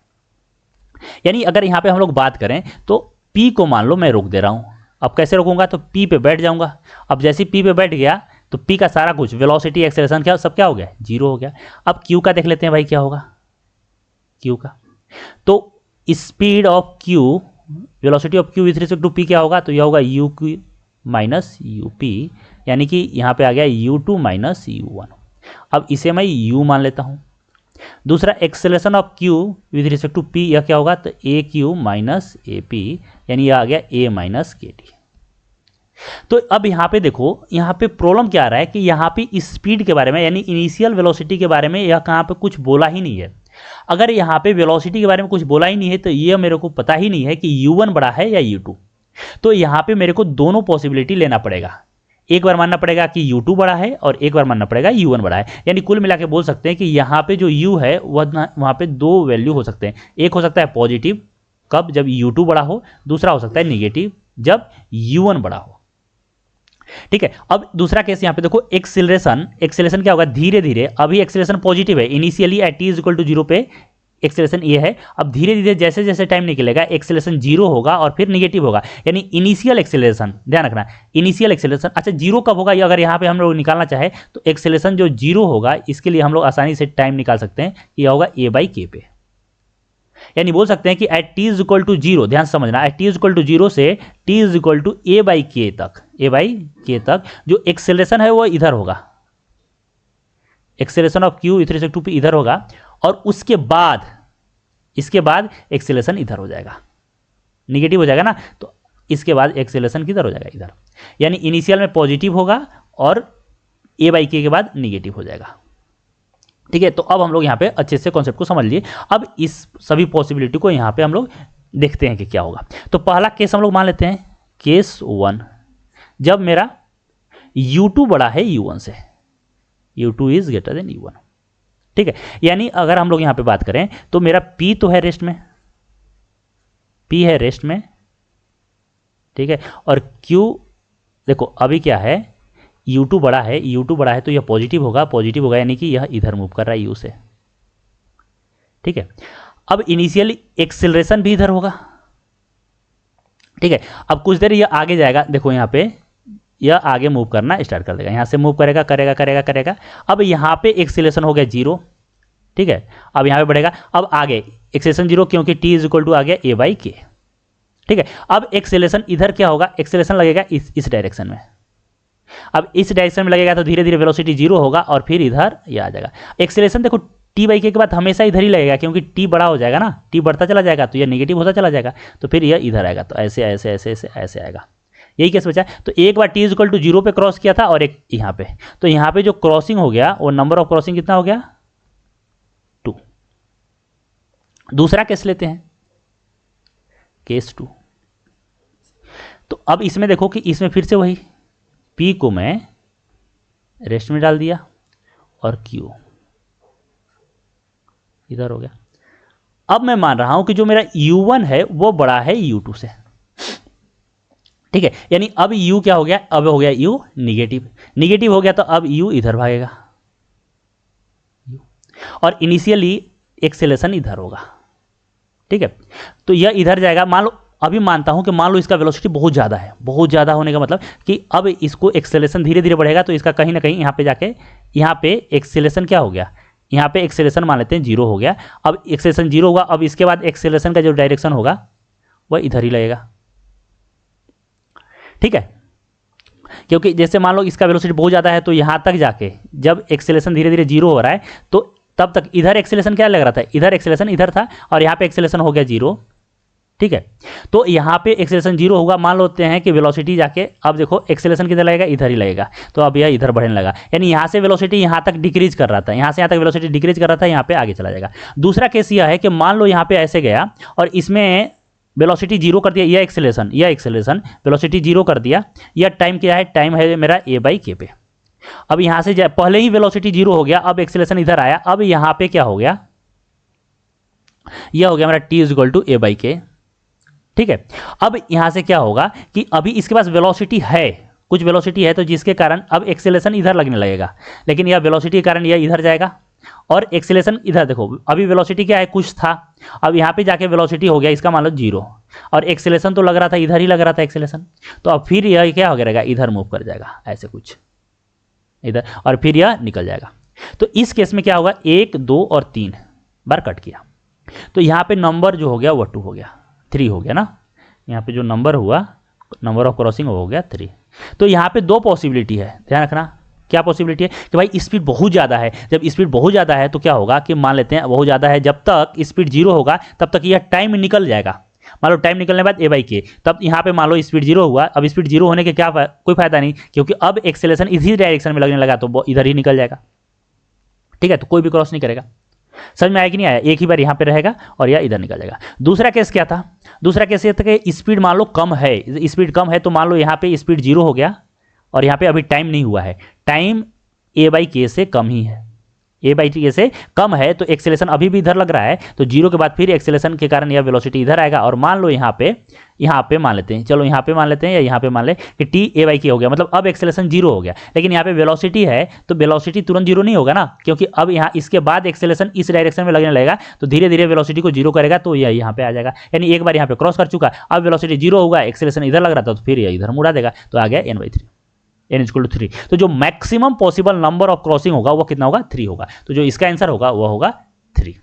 यानी अगर यहाँ पे हम लोग बात करें तो P को मान लो मैं रोक दे रहा हूँ। अब कैसे रोकूंगा? तो P पे बैठ जाऊंगा। अब जैसे P पे बैठ गया तो P का सारा कुछ वेलोसिटी, एक्सेलरेशन क्या सब क्या हो गया, जीरो हो गया। अब Q का देख लेते हैं भाई क्या होगा, Q का। तो speed of Q, velocity of Q with respect to P क्या होगा, तो यह होगा UQ माइनस UP, यानी कि यहाँ पे आ गया U2 माइनस U1। अब इसे मैं U मान लेता हूँ। दूसरा acceleration of Q with respect to P, यह क्या होगा, तो AQ माइनस AP, यानी यह आ गया A माइनस KT। तो अब यहाँ पे देखो, यहाँ पे प्रॉब्लम क्या आ रहा है कि यहाँ पे स्पीड के बारे में यानी इनिशियल वेलोसिटी के बारे में यह कहाँ पे कुछ बोला ही नहीं है। अगर यहाँ पे वेलोसिटी के बारे में कुछ बोला ही नहीं है तो ये मेरे को पता ही नहीं है कि U1 बड़ा है या U2। तो यहाँ पे मेरे को दोनों पॉसिबिलिटी लेना पड़ेगा। एक बार मानना पड़ेगा कि U2 बड़ा है और एक बार मानना पड़ेगा U1 बड़ा है। यानी कुल मिला के बोल सकते हैं कि यहाँ पे जो U है वहाँ पे दो वैल्यू हो सकते हैं। एक हो सकता है पॉजिटिव, कब, जब U2 बड़ा हो। दूसरा हो सकता है निगेटिव, जब U1 बड़ा हो। ठीक है। अब दूसरा केस यहाँ पे देखो, एक्सेलरेशन क्या होगा, धीरे धीरे। अभी एक्सेलरेशन पॉजिटिव है, initially at t equal to 0 पे एक्सेलरेशन ये है। अब धीरे धीरे जैसे जैसे टाइम निकलेगा एक्सेलरेशन 0 होगा और फिर निगेटिव होगा। यानी इनिशियल एक्सेलरेशन, ध्यान रखना, इनिशियल एक्सेलरेशन। अच्छा, 0 कब होगा, ये अगर यहाँ पे हम लोग निकालना चाहे तो एक्सेलरेशन जो 0 होगा इसके लिए हम लोग आसानी से टाइम निकाल सकते हैं, यह होगा a/k पे। यानी बोल सकते हैं कि एट t इक्वल टू 0, ध्यान समझना, एट t इक्वल टू 0 से t इक्वल टू a/k तक जो एक्सेलरेशन है वो इधर होगा, acceleration of Q with respect to P इधर होगा, और इसके बाद एक्सेलरेशन इधर हो जाएगा, निगेटिव हो जाएगा ना, तो इसके बाद एक्सेलरेशन किधर हो जाएगा, इधर। यानी इनिशियल में पॉजिटिव होगा और a/k के बाद निगेटिव हो जाएगा। ठीक है। तो अब हम लोग यहाँ पे अच्छे से कॉन्सेप्ट को समझ लिए। अब इस सभी पॉसिबिलिटी को यहाँ पे हम लोग देखते हैं कि क्या होगा। तो पहला केस हम लोग मान लेते हैं, केस 1, जब मेरा U2 बड़ा है U1 से, U2 is greater than U1। ठीक है। यानी अगर हम लोग यहाँ पे बात करें तो मेरा P तो है रेस्ट में, P है रेस्ट में, ठीक है। और Q देखो अभी क्या है, U2 बड़ा है तो यह पॉजिटिव होगा, यानी कि यह इधर मूव कर रहा है U से। ठीक है। अब इनिशियली एक्सेलरेशन भी इधर होगा। ठीक है। अब कुछ देर यह आगे जाएगा, देखो यहाँ पे यह आगे मूव करना स्टार्ट कर देगा, यहाँ से मूव करेगा। अब यहाँ पे एक्सेलरेशन हो गया 0। ठीक है। अब यहाँ पे बढ़ेगा, अब आगे एक्सेलरेशन 0 क्योंकि t इक्वल टू आ गया a/k। ठीक है। अब एक्सेलरेशन इधर क्या होगा, एक्सेलरेशन लगेगा इस डायरेक्शन में। अब इस डायरेक्शन में लगेगा तो धीरे धीरे वेलोसिटी 0 होगा और फिर इधर ये आ जाएगा। एक्सेलरेशन देखो t/k के बाद हमेशा इधर ही लगेगा, क्योंकि t बड़ा हो जाएगा ना, t बढ़ता चला जाएगा तो यह नेगेटिव होता चला जाएगा, तो फिर यह इधर आएगा, तो ऐसे ऐसे ऐसे ऐसे ऐसे आएगा। यही केस बचा। तो एक बार t इक्वल टू 0 पे क्रॉस किया था और एक यहाँ पे, तो यहाँ पे जो क्रॉसिंग हो गया वो नंबर ऑफ क्रॉसिंग कितना हो गया, 2। दूसरा केस लेते हैं, केस 2। तो अब इसमें देखो कि इसमें फिर से वही P को मैं रेस्ट में डाल दिया और Q इधर हो गया। अब मैं मान रहा हूं कि जो मेरा U1 है वो बड़ा है U2 से। ठीक है। यानी अब U क्या हो गया, अब हो गया U निगेटिव हो गया, तो अब U इधर भागेगा और इनिशियली एक्सेलरेशन इधर होगा। ठीक है। तो यह इधर जाएगा। मान लो अभी मानता हूं कि मान लो इसका वेलोसिटी बहुत ज़्यादा होने का मतलब कि अब इसको एक्सेलरेशन धीरे धीरे बढ़ेगा, तो इसका कहीं ना कहीं यहाँ पे जाके यहाँ पे एक्सेलरेशन क्या हो गया, यहाँ पे एक्सेलरेशन मान लेते हैं 0 हो गया। अब एक्सेलरेशन 0 होगा, अब इसके बाद एक्सेलरेशन का जो डायरेक्शन होगा वह इधर ही लगेगा। ठीक है। क्योंकि जैसे मान लो इसका वेलोसिटी बहुत ज़्यादा है, तो यहाँ तक जाके जब एक्सेलरेशन धीरे धीरे 0 हो रहा है तो तब तक इधर एक्सेलरेशन क्या लग रहा था, इधर एक्सेलरेशन इधर था और यहाँ पे एक्सेलरेशन हो गया 0। ठीक है। तो यहाँ पे एक्सेलरेशन 0 होगा, मान लेते हैं कि वेलोसिटी जाके अब देखो एक्सेलरेशन किधर लगेगा, इधर ही लगेगा, तो अब यह इधर बढ़ने लगा। यानी यहाँ से वेलोसिटी यहाँ तक डिक्रीज कर रहा था, यहाँ से यहाँ तक वेलोसिटी डिक्रीज कर रहा था, यहाँ पे आगे चला जाएगा। दूसरा केस यह है कि मान लो यहाँ पे ऐसे गया और इसमें वेलोसिटी 0 कर दिया, यह एक्सेलरेशन वेलोसिटी 0 कर दिया। यह टाइम क्या है, टाइम है मेरा a/k पे। अब यहाँ से पहले ही वेलोसिटी 0 हो गया, अब एक्सेलरेशन इधर आया, अब यहाँ पे क्या हो गया, यह हो गया मेरा t इक्वल टू a/k। ठीक है। अब यहाँ से क्या होगा कि अभी इसके पास वेलोसिटी है, कुछ वेलोसिटी है, तो जिसके कारण अब एक्सेलेरेशन इधर लगने लगेगा, लेकिन यह वेलोसिटी के कारण यह इधर जाएगा और एक्सेलेरेशन इधर। देखो अभी वेलोसिटी क्या है, कुछ था, अब यहाँ पे जाके वेलोसिटी हो गया इसका मान लो 0, और एक्सेलेरेशन तो लग रहा था इधर ही लग रहा था एक्सेलेरेशन, तो अब फिर यह क्या हो जाएगा, इधर मूव कर जाएगा ऐसे कुछ इधर, और फिर यह निकल जाएगा। तो इस केस में क्या होगा, 1 2 और 3 बार कट किया, तो यहाँ पे नंबर जो हो गया वो 2 हो गया, 3 हो गया ना, यहाँ पे जो नंबर हुआ, नंबर ऑफ क्रॉसिंग हो गया 3। तो यहाँ पे 2 पॉसिबिलिटी है, ध्यान रखना। क्या पॉसिबिलिटी है कि भाई स्पीड बहुत ज़्यादा है, जब स्पीड बहुत ज़्यादा है तो क्या होगा कि मान लेते हैं बहुत ज़्यादा है, जब तक स्पीड 0 होगा तब तक यह टाइम निकल जाएगा। मान लो टाइम निकलने के बाद a/k, तब यहाँ पे मान लो स्पीड 0 हुआ, अब स्पीड 0 होने के क्या कोई फायदा नहीं, क्योंकि अब एक्सेलेरेशन इसी डायरेक्शन में लगने लगा तो वो इधर ही निकल जाएगा। ठीक है, तो कोई भी क्रॉस नहीं करेगा। समझ में आया कि नहीं आया, एक ही बार यहाँ पे रहेगा और यह इधर निकल जाएगा। दूसरा केस क्या था, दूसरा केस ये था कि स्पीड मान लो कम है, स्पीड कम है, तो मान लो यहाँ पे स्पीड 0 हो गया और यहाँ पे अभी टाइम नहीं हुआ है, टाइम a/k से कम ही है, a/k से कम है, तो एक्सेलेरेशन अभी भी इधर लग रहा है, तो 0 के बाद फिर एक्सेलेरेशन के कारण यह वेलोसिटी इधर आएगा। और मान लो यहाँ पे मान लेते हैं, चलो यहाँ पे मान लेते हैं या यहाँ पे मान ले कि t a/k हो गया, मतलब अब एक्सेलेरेशन 0 हो गया, लेकिन यहाँ पे वेलोसिटी है तो वेलोसिटी तुरंत 0 नहीं होगा ना, क्योंकि अब यहाँ इसके बाद एक्सेलेरेशन इस डायरेक्शन में लगने लगेगा, तो धीरे धीरे वेलोसिटी को 0 करेगा, तो यह यहाँ पे आ जाएगा। यानी एक बार यहाँ पे क्रॉस कर चुका, अब वेलोसिटी 0 होगा, एक्सेलेरेशन इधर लग रहा था, तो फिर यह इधर मुड़ा देगा, तो आ गया n/3, n=3। तो जो maximum possible number of crossing होगा वो कितना होगा, 3 होगा। तो जो इसका आंसर होगा वो होगा 3।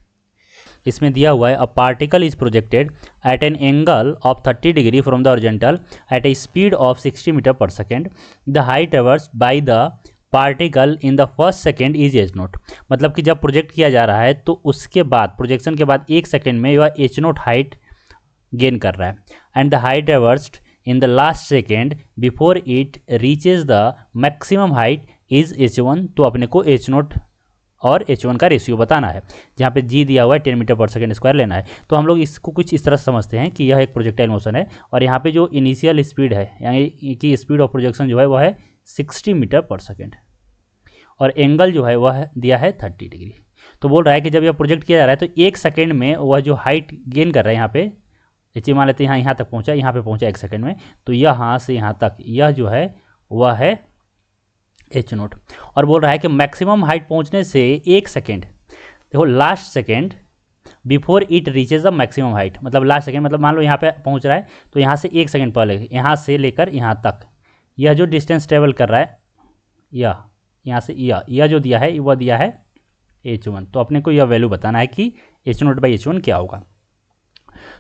इसमें दिया हुआ है, a particle is projected at an angle of 30 degree from the horizontal at a speed of 60 meter per second, the height traversed by the particle in the first second is h0। मतलब कि जब प्रोजेक्ट किया जा रहा है तो उसके बाद, प्रोजेक्शन के बाद 1 सेकेंड में वह h0 हाइट गेन कर रहा है, and the height traversed in the last second before it reaches the maximum height is h1। तो अपने को h0 और h1 का रेशियो बताना है, जहाँ पे g दिया हुआ है 10 मीटर पर सेकेंड स्क्वायर लेना है। तो हम लोग इसको कुछ इस तरह समझते हैं कि यह एक प्रोजेक्टाइल मोशन है, और यहाँ पे जो इनिशियल स्पीड है, यानी कि स्पीड ऑफ प्रोजेक्शन जो है वह है 60 मीटर पर सेकेंड, और एंगल जो है वह दिया है 30 डिग्री। तो बोल रहा है कि जब यह प्रोजेक्ट किया जा रहा है तो 1 सेकेंड में वह जो हाइट गेन कर रहा है, यहाँ पे चलिए मान लेते हैं यहाँ तक पहुँचा, यहाँ पे पहुँचा 1 सेकंड में, तो यहाँ से यहाँ तक यह जो है वह है h0। और बोल रहा है कि मैक्सिमम हाइट पहुँचने से 1 सेकंड, देखो last second before it reaches the maximum height, मतलब लास्ट सेकंड, मतलब मान लो यहाँ पे पहुँच रहा है तो यहाँ से 1 सेकंड पहले, यहाँ से लेकर यहाँ तक यह जो डिस्टेंस ट्रेवल कर रहा है, यह यहाँ से यह जो दिया है वह दिया है h1। तो अपने को यह वैल्यू बताना है कि h0/h1 क्या होगा।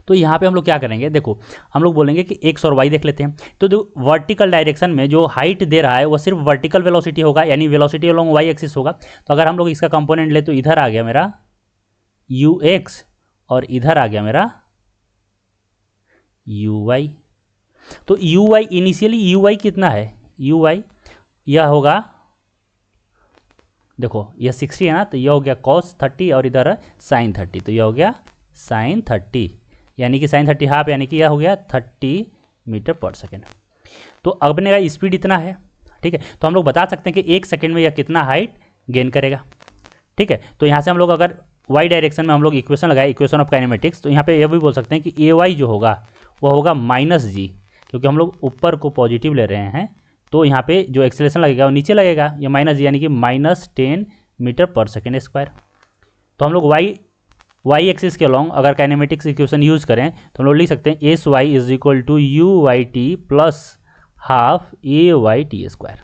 तो यहाँ पे हम लोग क्या करेंगे, देखो हम लोग बोलेंगे कि x और y देख लेते हैं। तो जो वर्टिकल डायरेक्शन में जो हाइट दे रहा है वो सिर्फ वर्टिकल वेलोसिटी होगा, यानी वेलोसिटी अलोंग y एक्सिस होगा। तो अगर हम लोग इसका कंपोनेंट ले तो इधर आ गया मेरा ux और इधर आ गया मेरा uy। तो uy इनिशियली uy कितना है, uy यह होगा, देखो यह 60 है ना, तो यह हो गया cos 30 और इधर है sin 30, तो यह हो गया sin 30, यानी कि sin 30 हाफ, यानी कि यह हो गया 30 मीटर पर सेकेंड। तो अपने का स्पीड इतना है, ठीक है। तो हम लोग बता सकते हैं कि 1 सेकेंड में यह कितना हाइट गेन करेगा, ठीक है। तो यहाँ से हम लोग अगर y डायरेक्शन में हम लोग इक्वेशन लगाए, इक्वेशन ऑफ काइनेमेटिक्स, तो यहाँ पे यह भी बोल सकते हैं कि ay जो होगा वह होगा -g, क्योंकि हम लोग ऊपर को पॉजिटिव ले रहे हैं, तो यहाँ पे जो एक्सेलेरेशन लगेगा वो नीचे लगेगा, ये -g यानी कि -10 मीटर पर सेकेंड स्क्वायर। तो हम लोग y एक्सिस के अलॉन्ग अगर काइनेमेटिक्स इक्वेशन यूज़ करें तो हम लोग लिख सकते हैं sy is equal to uyt plus half ay/t²,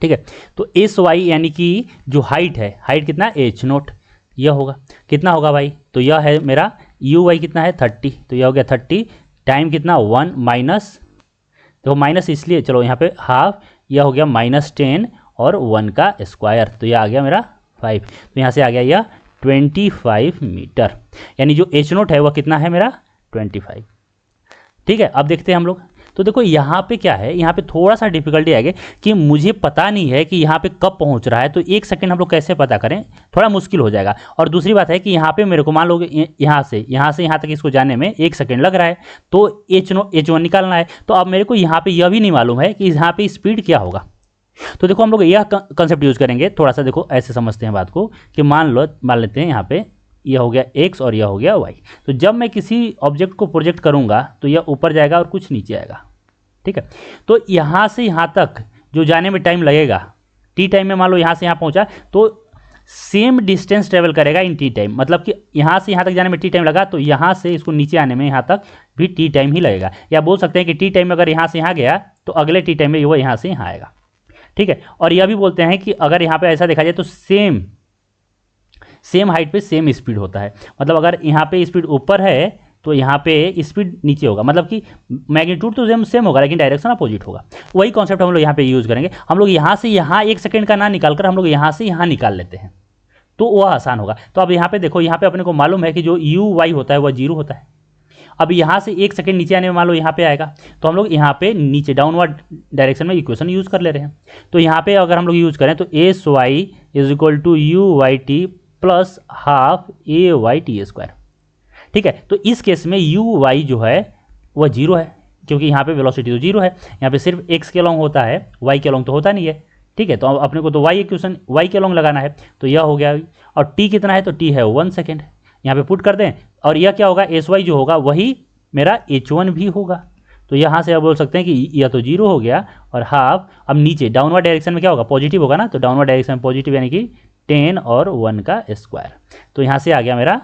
ठीक है। तो sy यानी कि जो हाइट है, हाइट कितना h0, यह होगा कितना होगा भाई, तो यह है मेरा uy कितना है 30, तो यह हो गया 30, टाइम कितना 1 माइनस, तो माइनस इसलिए चलो यहाँ पे हाफ, यह हो गया -10 और 1 का स्क्वायर, तो यह आ गया मेरा 5, तो यहाँ से आ गया यह 25 मीटर, यानी जो h0 है वह कितना है मेरा 25, ठीक है। अब देखते हैं हम लोग, तो देखो यहाँ पे क्या है, यहाँ पे थोड़ा सा डिफिकल्टी आएगी कि मुझे पता नहीं है कि यहाँ पे कब पहुँच रहा है, तो 1 सेकंड हम लोग कैसे पता करें, थोड़ा मुश्किल हो जाएगा। और दूसरी बात है कि यहाँ पे मेरे को मान लो यहाँ से यहाँ तक इसको जाने में 1 सेकंड लग रहा है, तो h1 निकालना है, तो अब मेरे को यहाँ पे यह भी नहीं मालूम है कि यहाँ पे स्पीड क्या होगा। तो देखो हम लोग यह कंसेप्ट यूज करेंगे, थोड़ा सा देखो ऐसे समझते हैं बात को कि मान लेते हैं यहाँ पे यह हो गया x और यह हो गया y। तो जब मैं किसी ऑब्जेक्ट को प्रोजेक्ट करूंगा तो यह ऊपर जाएगा और कुछ नीचे आएगा, ठीक है। तो यहाँ से यहाँ तक जो जाने में टाइम लगेगा, टी टाइम में मान लो यहाँ से यहाँ पहुँचा तो सेम डिस्टेंस ट्रेवल करेगा इन टी टाइम, मतलब कि यहाँ से यहाँ तक जाने में टी टाइम लगा तो यहाँ से इसको नीचे आने में यहाँ तक भी टी टाइम ही लगेगा। या बोल सकते हैं कि टी टाइम में अगर यहाँ से यहाँ गया तो अगले टी टाइम में वो यहाँ से यहाँ आएगा, ठीक है। और यह भी बोलते हैं कि अगर यहाँ पे ऐसा देखा जाए तो सेम हाइट पे सेम स्पीड होता है, मतलब अगर यहाँ पे स्पीड ऊपर है तो यहाँ पे स्पीड नीचे होगा, मतलब कि मैग्नीट्यूड तो सेम होगा लेकिन डायरेक्शन अपोजिट होगा। वही कॉन्सेप्ट हम लोग यहाँ पे यूज़ करेंगे। हम लोग यहाँ से यहाँ 1 सेकंड का ना निकाल कर हम लोग यहाँ से यहाँ निकाल लेते हैं तो वह आसान होगा। तो अब यहाँ पे देखो, यहाँ पे अपने को मालूम है कि जो यू वाई होता है वह 0 होता है। अब यहाँ से 1 सेकंड नीचे आने में मान लो यहाँ पे आएगा तो हम लोग यहाँ पे नीचे डाउनवर्ड डायरेक्शन में इक्वेशन यूज़ कर ले रहे हैं। तो यहाँ पे अगर हम लोग यूज़ करें तो S Y is equal to U Y T plus half A Y T square, ठीक है। तो इस केस में यू वाई जो है वह 0 है क्योंकि यहाँ पे वेलोसिटी तो 0 है, यहाँ पे सिर्फ x के लॉन्ग होता है, y के लॉन्ग तो होता नहीं है, ठीक है। तो अब अपने को तो y इक्वेशन y के लॉन्ग लगाना है तो यह हो गया। और t कितना है तो t है 1 सेकेंड, यहाँ पे पुट कर दें और यह क्या होगा एस वाई जो होगा वही मेरा h1 भी होगा। तो यहाँ से आप बोल सकते हैं कि यह तो 0 हो गया और हाफ, अब नीचे डाउनवर्ड डायरेक्शन में क्या होगा पॉजिटिव होगा ना, तो डाउनवर्ड डायरेक्शन में पॉजिटिव यानी कि 10 और 1 का स्क्वायर। तो यहाँ से आ गया मेरा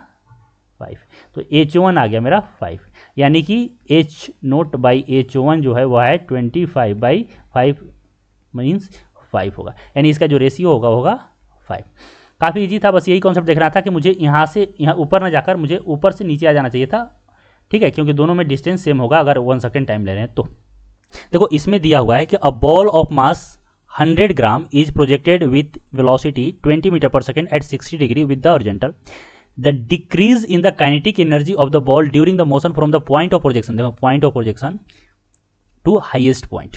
5, तो h1 आ गया मेरा 5, यानी कि h0/h1 जो है वह है 25/5 मीन्स 5 होगा, यानी इसका जो रेशियो होगा होगा 5। काफ़ी इजी था, बस यही कॉन्सेप्ट देखना था कि मुझे यहाँ से यहाँ ऊपर ना जाकर मुझे ऊपर से नीचे आ जाना चाहिए था, ठीक है, क्योंकि दोनों में डिस्टेंस सेम होगा अगर 1 सेकेंड टाइम ले रहे हैं तो। देखो इसमें दिया हुआ है कि a ball of mass 100 gram is projected with velocity 20 meter per second at 60 degree with the horizontal. The decrease in the kinetic energy of the ball during the motion from the point of projection, देखो point of projection to highest point,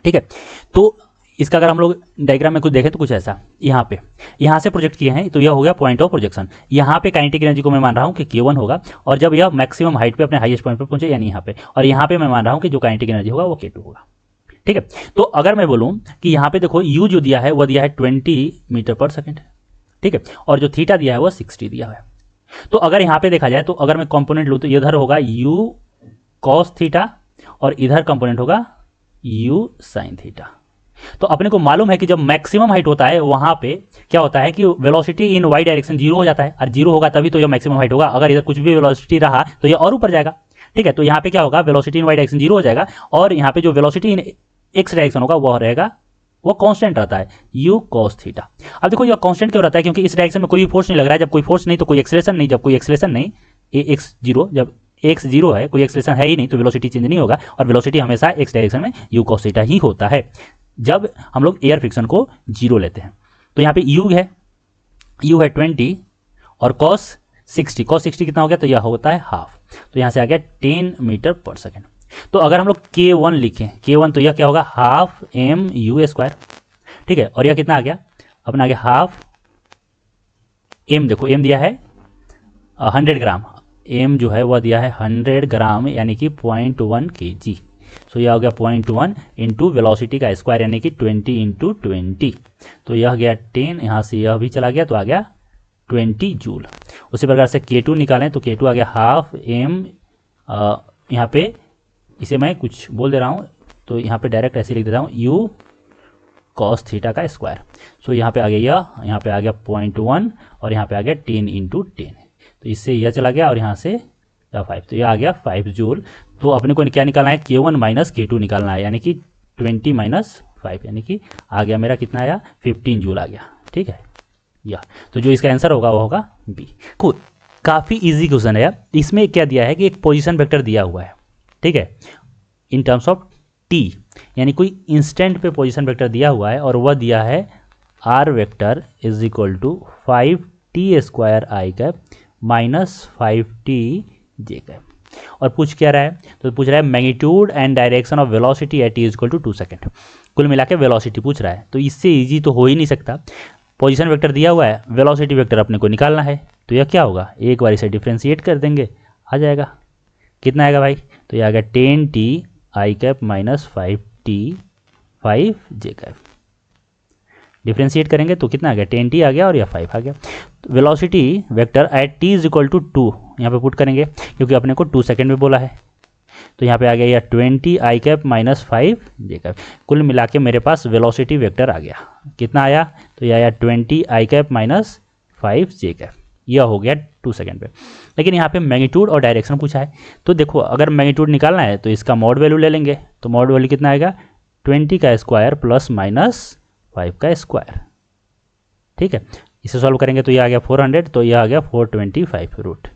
ठीक है। तो इसका अगर हम लोग डायग्राम में कुछ देखें तो कुछ ऐसा, यहाँ से प्रोजेक्ट किए हैं तो यह हो गया पॉइंट ऑफ प्रोजेक्शन। यहाँ पे काइनेटिक एनर्जी को मैं मान रहा हूँ कि K1 होगा और जब यह मैक्सिमम हाइट पे अपने हाईएस्ट पॉइंट पे पहुंचे यानी यहाँ पे, और यहाँ पे मैं मान रहा हूँ कि जो काइनेटिक एनर्जी होगा वो K2 होगा, ठीक है। तो अगर मैं बोलूँ कि यहाँ पे देखो U जो दिया है वह दिया है 20 मीटर पर सेकेंड, ठीक है, और जो थीटा दिया है वो 60 दिया है। तो अगर यहाँ पे देखा जाए तो अगर मैं कंपोनेंट लूँ तो इधर होगा u cos थीटा और इधर कंपोनेंट होगा u sin थीटा। तो अपने को मालूम है कि जब मैक्सिमम हाइट होता है वहां पे क्या होता है कि वेलोसिटी इन वाई डायरेक्शन 0 हो जाता है, और 0 होगा तभी तो यह मैक्सिमम हाइट होगा। अगर इधर कुछ भी वेलोसिटी रहा तो यह और ऊपर जाएगा, ठीक है। तो यहाँ पे क्या होगा वेलोसिटी इन वाई डायरेक्शन 0 हो जाएगा और यहाँ पे जो वेलोसिटी इन एक्स डायरेक्शन होगा वह रहेगा, वो कांस्टेंट रहता है u cos थीटा। अब देखो यह कांस्टेंट क्यों रहता है, क्योंकि इस डायरेक्शन में कोई फोर्स नहीं लग रहा है। जब कोई फोर्स नहीं तो कोई एक्सेलरेशन नहीं, जब कोई एक्सेलरेशन नहीं x0, जब x0 है कोई एक्सेलरेशन है ही नहीं तो वेलोसिटी चेंज नहीं होगा, और वेलोसिटी हमेशा x डायरेक्शन में u cos थीटा ही होता है जब हम लोग एयर फ्रिक्शन को 0 लेते हैं। तो यहाँ पे u है 20 और cos 60 कितना हो गया तो यह होता है हाफ, तो यहाँ से आ गया 10 मीटर पर सेकेंड। तो अगर हम लोग K1 लिखें, K1 तो यह क्या होगा हाफ mu स्क्वायर, ठीक है, और यह कितना आ गया अपना आ गया हाफ m, देखो m दिया है 100 ग्राम, m जो है वह दिया है 100 ग्राम यानी कि 0.1 kg। सो यह हो गया 0.1 इंटू वेलोसिटी का स्क्वायर यानी कि 20 इंटू 20, तो यह गया 10, यहाँ से यह भी चला गया तो आ गया 20 जूल। उसी प्रकार से K2 निकालें तो K2 आ गया हाफ m, यहाँ पे इसे मैं कुछ बोल दे रहा हूँ तो यहाँ पे डायरेक्ट ऐसे लिख देता हूँ u cos थीटा का स्क्वायर। सो यहाँ पे आ गया यह, यहाँ पे आ गया 0.1 और यहाँ पे आ गया 10 इंटू 10, तो इससे यह चला गया और यहाँ से 5, तो यह आ गया 5 जूल। तो अपने को क्या निकालना है K1 माइनस K2 निकालना है, यानी कि 20 माइनस 5 यानी कि आ गया मेरा कितना आया 15 जूल आ गया, ठीक है। या तो जो इसका आंसर होगा वो होगा बी। काफ़ी इजी क्वेश्चन है। इसमें क्या दिया है कि एक पोजीशन वेक्टर दिया हुआ है, ठीक है, इन टर्म्स ऑफ टी, यानी कोई इंस्टेंट पे पोजीशन वेक्टर दिया हुआ है और वह दिया है R vector is equal to 5t square I cap minus 5t J cap, और पूछ क्या रहा है तो पूछ रहा है magnitude and direction of velocity at t is equal to 2 second. कुल मिला के वेलोसिटी पूछ रहा है, तो इससे इजी तो हो ही नहीं सकता। पोजीशन वेक्टर दिया हुआ है, वेलोसिटी वेक्टर अपने को निकालना है, तो यह क्या होगा एक बार इसे डिफ्रेंशिएट कर देंगे, आ जाएगा कितना आएगा भाई, तो यह आ गया 10t आई कैप माइनस 5t 5 जे कैप, डिफ्रेंशिएट करेंगे तो कितना आ गया 10t आ गया और यह 5 आ गया। तो velocity vector at t is equal to 2 यहाँ पे पुट करेंगे क्योंकि अपने को 2 सेकेंड में बोला है। तो यहाँ पे आ गया यह 20 आई कैप माइनस 5 जे कैप। कुल मिला के मेरे पास वेलोसिटी वेक्टर आ गया, कितना आया तो यह आया 20 आई कैप माइनस 5 जे कैप। यह हो गया 2 सेकेंड पे। लेकिन यहाँ पे मैग्नीट्यूड और डायरेक्शन पूछा है, तो देखो अगर मैग्नीट्यूड निकालना है तो इसका मॉड वैल्यू ले लेंगे। तो मॉड वैल्यू कितना आएगा 20 का स्क्वायर प्लस माइनस 5 का स्क्वायर। ठीक है, इसे सॉल्व करेंगे तो यह आ गया 400, तो यह आ गया 425 रूट।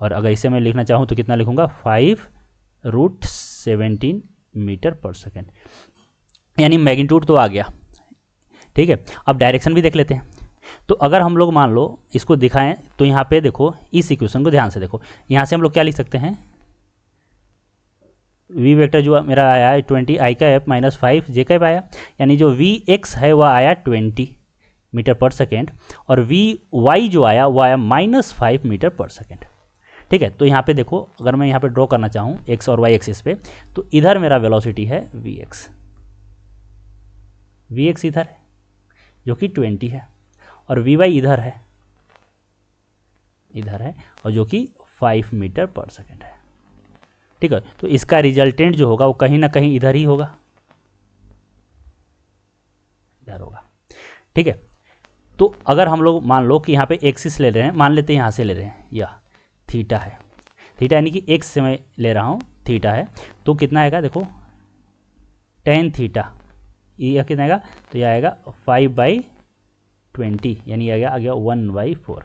और अगर इसे मैं लिखना चाहूँ तो कितना लिखूंगा 5√17 मीटर पर सेकेंड, यानी मैग्नीट्यूड तो आ गया। ठीक है, अब डायरेक्शन भी देख लेते हैं। तो अगर हम लोग मान लो इसको दिखाएं तो यहाँ पे देखो इस इक्वेशन को ध्यान से देखो, यहाँ से हम लोग क्या लिख सकते हैं, वी वेक्टर जो मेरा आया है 20 आई कैप माइनस 5 जे कैप आया, यानी जो वी एक्स है वह आया 20 मीटर पर सेकेंड और वी वाई जो आया वो आया -5 मीटर पर सेकेंड। ठीक है, तो यहाँ पे देखो अगर मैं यहाँ पे ड्रॉ करना चाहूँ एक्स और वाई एक्सिस पे, तो इधर मेरा वेलोसिटी है वी एक्स इधर है जो कि 20 है और वी वाई इधर है और जो कि 5 मीटर पर सेकेंड है। ठीक है, तो इसका रिजल्टेंट जो होगा वो कहीं ना कहीं इधर ही होगा, इधर होगा। ठीक है, तो अगर हम लोग मान लो कि यहाँ पे एक्सिस ले रहे हैं, मान लेते हैं यहाँ से ले रहे हैं, यह थीटा है, थीटा यानी कि एक्स से मैं ले रहा हूँ थीटा है, तो कितना आएगा देखो tan थीटा, यह कितना आएगा तो यह आएगा 5/20 यानी आ गया 1/4।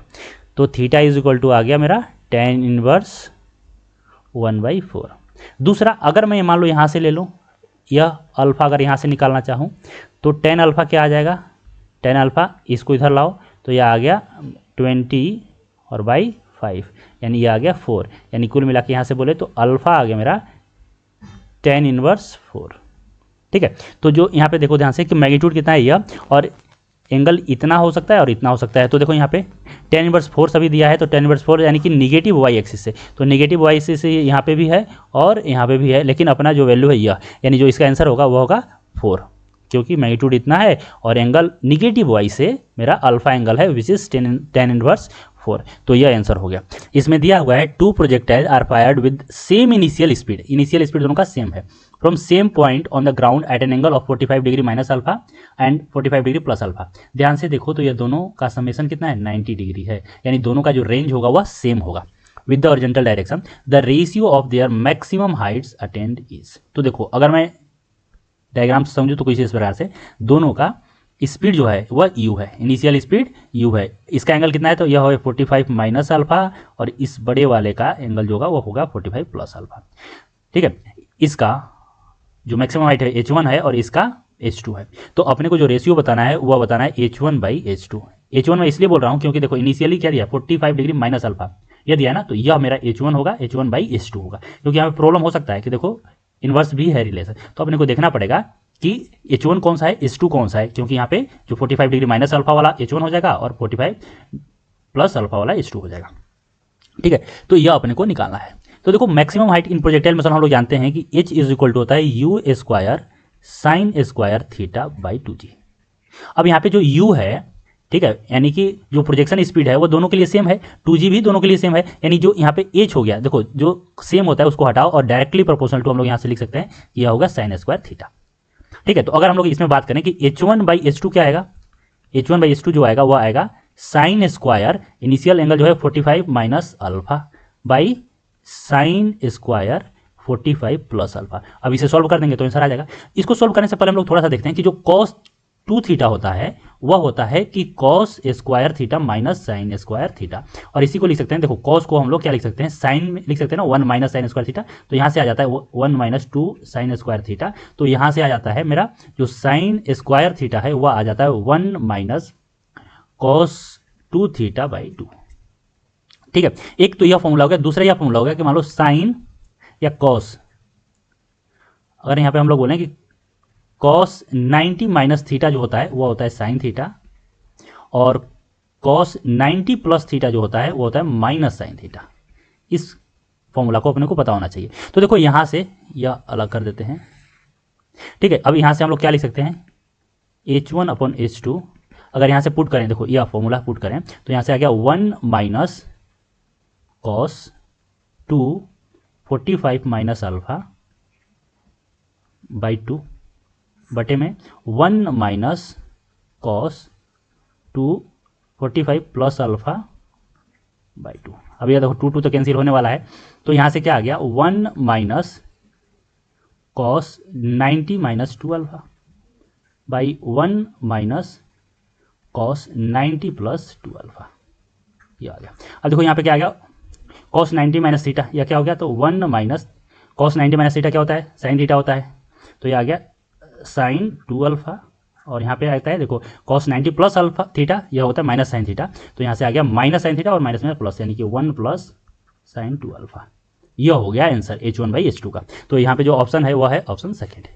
तो थीटा इज इक्वल टू आ गया मेरा tan इनवर्स 1/4। दूसरा अगर मैं मान लो यहाँ से ले लूँ, यह अल्फ़ा अगर यहाँ से निकालना चाहूँ तो tan अल्फ़ा क्या आ जाएगा, tan अल्फ़ा इसको इधर लाओ तो यह आ गया 20 और बाई 5 यानी ये आ गया 4, यानी कुल मिला के यहाँ से बोले तो अल्फ़ा आ गया मेरा tan इनवर्स 4। ठीक है, तो जो यहाँ पे देखो ध्यान से कि मैग्नीट्यूड कितना है यह, और एंगल इतना हो सकता है और इतना हो सकता है। तो देखो यहाँ पे tan इनवर्स 4 सभी दिया है, तो tan इनवर्स 4 यानी कि निगेटिव वाई एक्सिस से, तो निगेटिव वाई एक्सिस से यहाँ पे भी है और यहाँ पे भी है, लेकिन अपना जो वैल्यू है यह, यानी जो इसका आंसर होगा वह होगा 4, क्योंकि मैग्नीट्यूड इतना है और एंगल निगेटिव वाई से मेरा अल्फा एंगल है विच इज tan इनवर्स 4। तो यह आंसर हो गया। इसमें दिया हुआ है 2 projectile are fired with same initial speed, initial speed दोनों का सेम है, from same point on the ground at an angle of 45 degree minus alpha and 45 degree plus alpha. ध्यान से देखो तो ये दोनों का समेशन कितना है 90 डिग्री है, यानी दोनों का जो रेंज होगा वह सेम होगा। With the horizontal direction the ratio of their maximum Heights attend is. तो देखो अगर मैं डायग्राम से समझूँ तो कुछ इस प्रकार से, दोनों का स्पीड जो है वह u है, इनिशियल स्पीड u है, इसका एंगल कितना है तो यह है 45 माइनस अल्फा और इस बड़े वाले का एंगल जो होगा वो होगा 45 प्लस अल्फा। ठीक है, इसका जो मैक्सिमम हाइट है h1 है और इसका h2 है। तो अपने को जो रेशियो बताना है वह बताना है h1/h2। h1 मैं इसलिए बोल रहा हूँ क्योंकि देखो इनिशियली क्या दिया 45 डिग्री माइनस अल्फा यह दिया ना, तो यह मेरा h1 होगा, h1/h2 होगा, क्योंकि यहाँ पे प्रॉब्लम हो सकता है कि देखो इन्वर्स भी है रिलेशन, तो अपने को देखना पड़ेगा कि h1 कौन सा है h2 कौन सा है, क्योंकि यहाँ पे जो 45 डिग्री माइनस अल्फा वाला h1 हो जाएगा और 45 प्लस अल्फा वाला h2 हो जाएगा। ठीक है, तो यह अपने को निकालना है। तो देखो maximum height in projectile motion हम लोग जानते हैं कि h इज इक्वल टू होता है u square sine square theta by 2g। अब यहाँ पे जो u है, ठीक है, यानी कि जो प्रोजेक्शन स्पीड है वो दोनों के लिए सेम है, 2g भी दोनों के लिए सेम है, यानी जो यहाँ पे h हो गया देखो जो सेम होता है उसको हटाओ और डायरेक्टली प्रोपोर्शनल टू हम लोग यहाँ से लिख सकते हैं कि यह होगा साइन स्क्वायर थीटा। ठीक है, तो अगर हम लोग इसमें बात करें कि h1/h2 क्या आएगा, h1/h2 जो आएगा वह आएगा साइन स्क्वायर इनिशियल एंगल जो है 45 minus alpha by sine square 45 plus alpha. अब इसे सॉल्व कर देंगे तो आंसर आ जाएगा। इसको सॉल्व करने से पहले हम लोग थोड़ा सा देखते हैं कि जो cos 2 थीटा होता है वह होता है कि cos square theta minus sine square theta, और इसी को लिख सकते हैं, देखो cos को हम लोग क्या लिख सकते हैं, साइन में लिख सकते हैं ना, 1 माइनस साइन स्क्वायर थीटा, तो यहाँ से आ जाता है 1 माइनस 2 साइन स्क्वायर थीटा, तो यहाँ से आ जाता है मेरा जो साइन स्क्वायर थीटा है वह आ जाता है 1 माइनस cos 2 थीटा बाई 2। ठीक है, एक तो यह फॉर्मूला हो गया। दूसरा यह फॉर्मूला हो गया कि मान लो साइन या cos, अगर यहाँ पे हम लोग बोलें कि cos 90 माइनस थीटा जो होता है वो होता है साइन थीटा, और cos 90 प्लस थीटा जो होता है वो होता है माइनस साइन थीटा। इस फॉर्मूला को अपने को पता होना चाहिए। तो देखो यहाँ से यह अलग कर देते हैं। ठीक है, अब यहाँ से हम लोग क्या लिख सकते हैं, H1/H2 अगर यहाँ से पुट करें, देखो यह फॉर्मूला पुट करें तो यहाँ से आ गया 1 minus cos 2 45 minus alpha by 2 बटे में 1 minus cos 2 45 plus alpha by 2। अब यह देखो 2 तो कैंसिल होने वाला है, तो यहाँ से क्या आ गया 1 minus cos 90 minus 2 alpha by 1 minus cos 90 plus 2 alpha, ये आ गया। अब देखो यहाँ पे क्या आ गया कॉस 90 माइनस थीटा, यह क्या हो गया, तो 1 माइनस कॉस 90 माइनस थीटा क्या होता है, साइन थीटा होता है, तो ये आ गया साइन 2 अल्फा। और यहाँ पे आता है देखो कॉस 90 प्लस अल्फा थीटा, यह होता है माइनस साइन थीटा, तो यहाँ से आ गया माइनस साइन थीटा और माइनस में प्लस, यानी कि 1 प्लस साइन 2 अल्फा। यह हो गया आंसर H1/H2 का। तो यहाँ पे जो ऑप्शन है वह है ऑप्शन सेकेंड,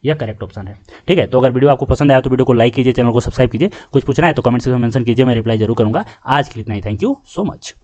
यह करेक्ट ऑप्शन है। ठीक है, तो अगर वीडियो आपको पसंद आया तो वीडियो को लाइक कीजिए, चैनल को सब्सक्राइब कीजिए, कुछ पूछना है तो कमेंट सेक्शन में मेंशन कीजिए, मैं रिप्लाई जरूर करूंगा। आज के लिए इतना ही, थैंक यू सो मच।